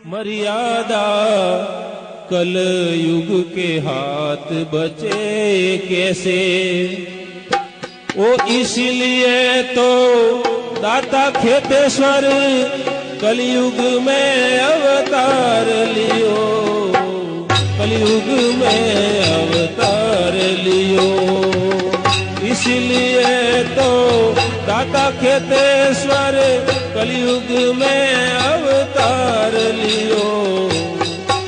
मर्यादा कल युग के हाथ बचे कैसे। ओ इसलिए तो दाता खेतेश्वर कलयुग में अवतार लियो, कलयुग में अवतार लियो। इसलिए तो दाता खेतेश्वर कलयुग में अवतार लियो,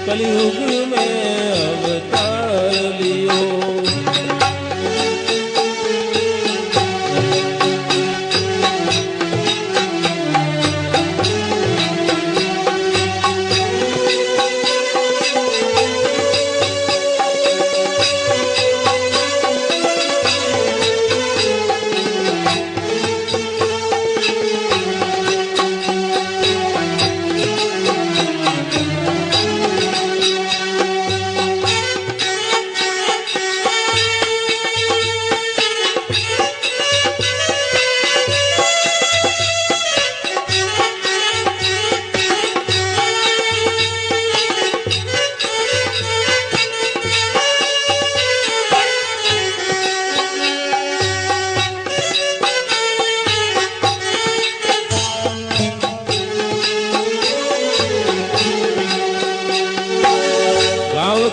कलयुग में अवतार लियो।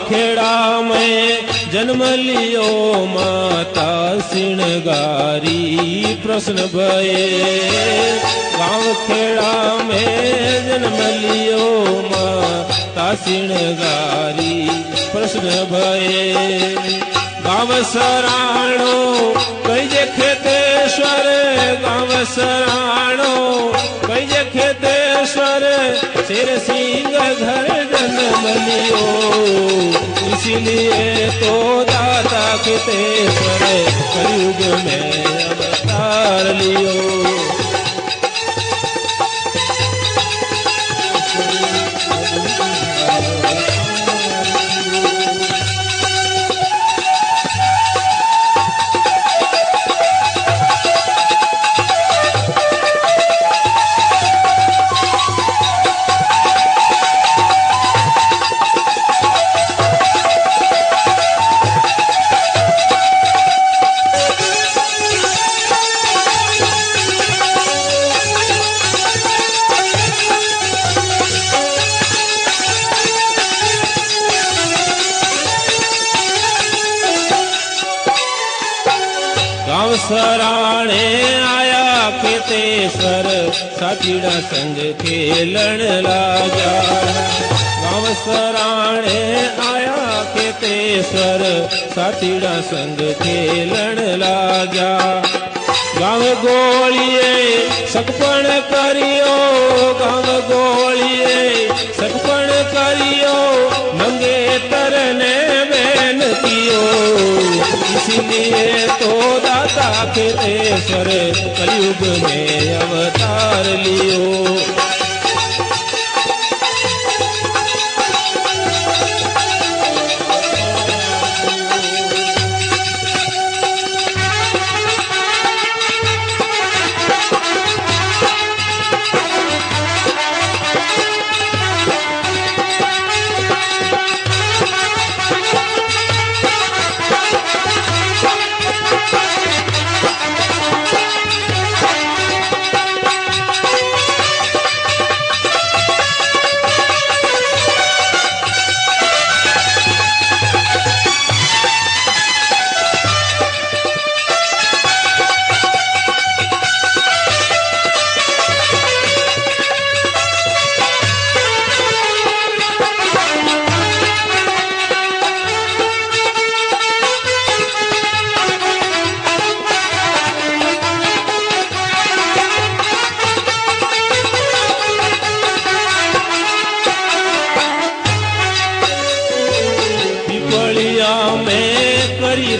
खेड़ा में जन्म लियो माता सिणगारी प्रश्न भये। गाँव खेड़ा में जन्म लियो माता सिणगारी प्रश्न भये। गाँव सराणो कई जे खेतेश्वर, गाँव सराणो कई जे खेतेश्वर शेर सिंह घर जन्म लियो। इसलिए तो दाता खेतेश्वर कलयुग में अवतार लियो। गाँव सराणे आया खेतेश्वर साथीड़ा संग खेलन लागा। गाँव सराणे आया खेतेश्वर साथीड़ा संग खेलन लागा। गाँव गोलिए सकपण करियो, गाँव गोलिए सकपण करियो मंगेतर ने बेनतियो। इसलिए तो दाता खेतेश्वर कलयुग में अवतार लियो।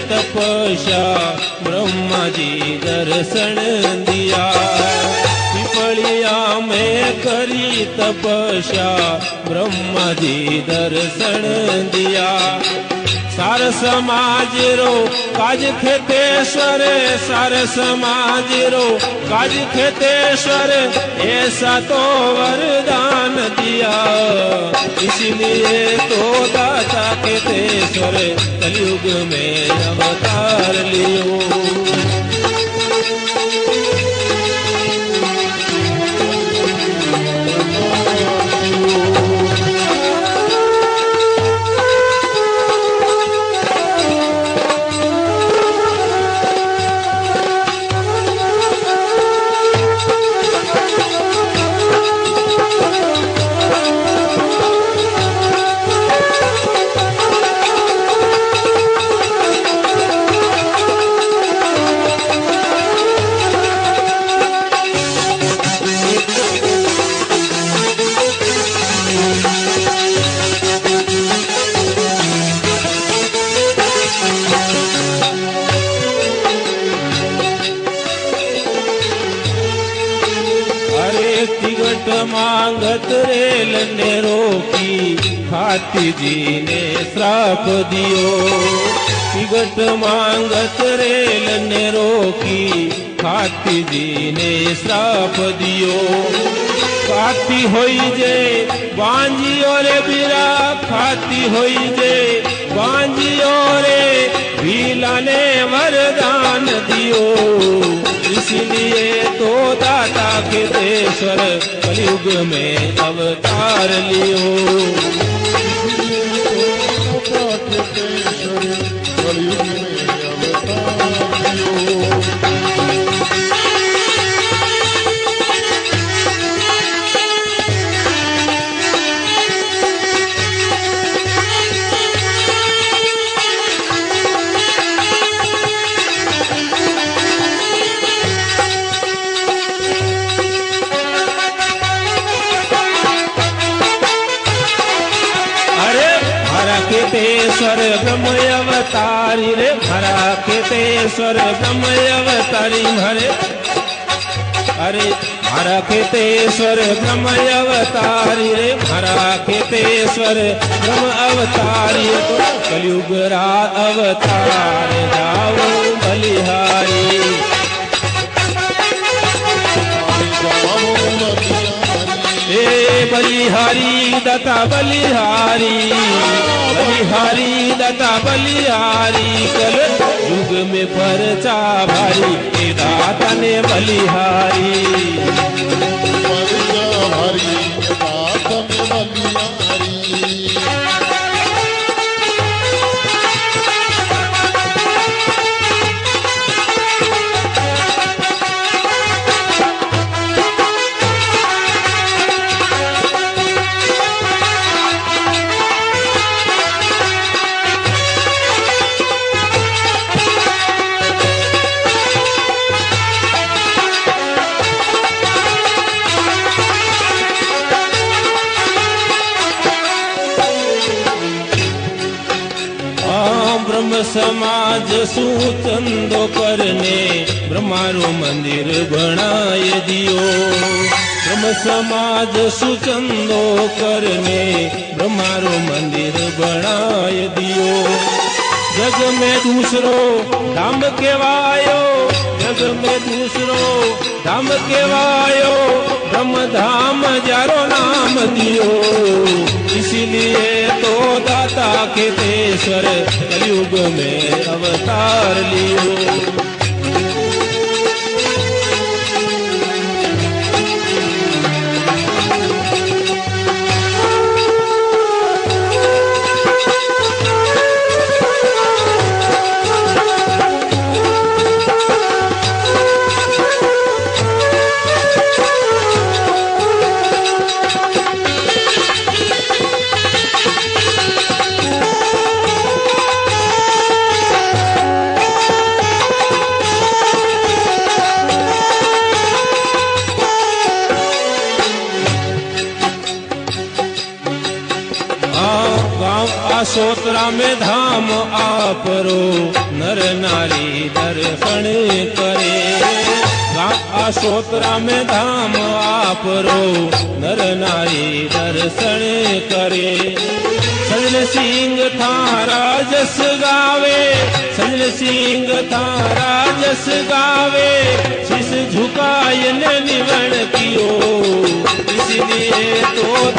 तपस्या ब्रह्मा जी दर्शन दिया। पिपलिया में करी तपस्या ब्रह्मा जी दर्शन दिया। सार समाज रो काज खेतेश्वर सार समाज रो काज खेतेश्वर ऐसा तो वरदान दिया, इसलिए तो दाता खेतेश्वर कलयुग में अवतार लियो। तिगट मांगत रेल ने रोकी, हाथी जी ने श्राप दियो। तिगट मांगत रेल ने रोकी, हाथी जी ने श्राप दियो। खाती होई जे बांजियो रे बीरा, खाती होई जे बांजियो रे भीला ने वरदान दियो, इसलिए तो दाता खेतेश्वर कलयुग में अवतार लियो। कलयुग में अवतार लियो। खेतेश्वर ब्रह्म अवतारी रे, हरा खेतेश्वर ब्रह्म अवतारी हरे। अरे हरा खेतेश्वर ब्रह्म अवतारी रे, हरा खेतेश्वर ब्रह्म अवतारी। तो कलयुग रा अवतार जाओ बलिहारी, बलिहारी दत्ता बलिहारी, बलिहारी दत्ता बलिहारी। कल युग में परचा भारी, ए दाता ने बलिहारी। परचा भारी, दाता ने बलिहारी। ब्रह्म समाज सुचंदो करने ब्रह्मारो मंदिर बनाए दियो। ब्रह्म समाज सुचंदो करने ब्रह्मारो मंदिर बनाए दियो। जग में दूसरो धाम केवायो, जग में दूसरो धाम केवायो, ब्रह्म धाम जारो नाम दियो, इसलिए तो दाता खेतेश्वर कलयुग में अवतार लियो। सोतरा में धाम आपरो नर नारी दर्शन करे। सोतरा में धाम आपरो नर नारी दर्शन करे। सजन सजन सिंह थारा जस गावे, सजन सिंह थारा जस गावे, शीश झुकाए न निवण कियो, इसलिए तो